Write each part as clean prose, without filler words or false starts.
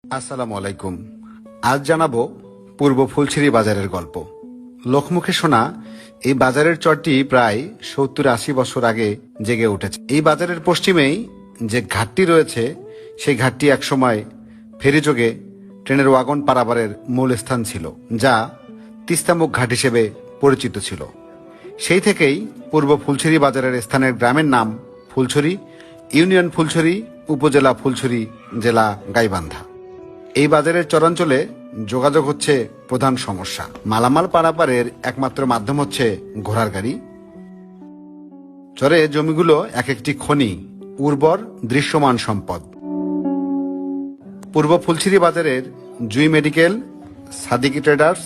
আসসালামু আলাইকুম। আজ জানাবো পূর্ব ফুলছড়ি বাজারের গল্প। লোকমুখে শোনা এই বাজারের চরটি প্রায় 70-80 বছর আগে জেগে উঠেছে। এই বাজারের পশ্চিমেই যে ঘাটটি রয়েছে সেই ঘাটটি একসময় ফেরিযোগে ট্রেনের ওয়াগন পারাবারের মূল স্থান ছিল, যা তিস্তামুখ ঘাট হিসেবে পরিচিত ছিল। সেই থেকেই পূর্ব ফুলছড়ি বাজারের স্থানের গ্রামের নাম ফুলছড়ি, ইউনিয়ন ফুলছড়ি, উপজেলা ফুলছড়ি, জেলা গাইবান্ধা। এই বাজারের চরাঞ্চলে যোগাযোগ হচ্ছে প্রধান সমস্যা। মালামাল পারাপারের একমাত্র মাধ্যম হচ্ছে ঘোড়ার গাড়ি। চরে জমিগুলো এক একটি খনি, উর্বর দৃশ্যমান সম্পদ। পূর্ব ফুলছড়ি বাজারের জুই মেডিকেল, সাদিকি ট্রেডার্স,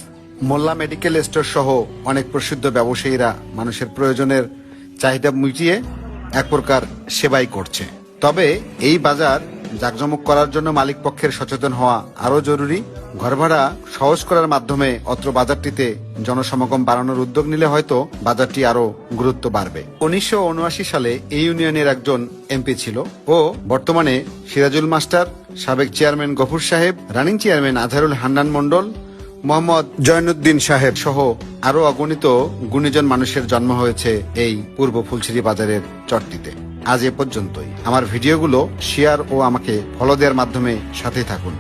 মোল্লা মেডিকেল স্টোর সহ অনেক প্রসিদ্ধ ব্যবসায়ীরা মানুষের প্রয়োজনের চাহিদা মিটিয়ে এক প্রকার সেবাই করছে। তবে এই বাজার জাঁকজমক করার জন্য মালিক পক্ষের সচেতন হওয়া আরও জরুরি। ঘরভাড়া সহজ করার মাধ্যমে অত্র বাজারটিতে জনসমাগম বাড়ানোর উদ্যোগ নিলে হয়তো বাজারটি আরও গুরুত্ব বাড়বে। 1979 সালে এই ইউনিয়নের একজন এমপি ছিল ও বর্তমানে সিরাজুল মাস্টার, সাবেক চেয়ারম্যান গফুর সাহেব, রানিং চেয়ারম্যান আজহারুল হান্নান মন্ডল, মোহাম্মদ জয়নুদ্দিন সাহেব সহ আরো অগণিত গুণীজন মানুষের জন্ম হয়েছে এই পূর্ব ফুলছড়ি বাজারের চরটিতে। আজ এ পর্যন্তই। আমার ভিডিওগুলো শেয়ার ও আমাকে ফলো দেওয়ার মাধ্যমে সাথে থাকুন।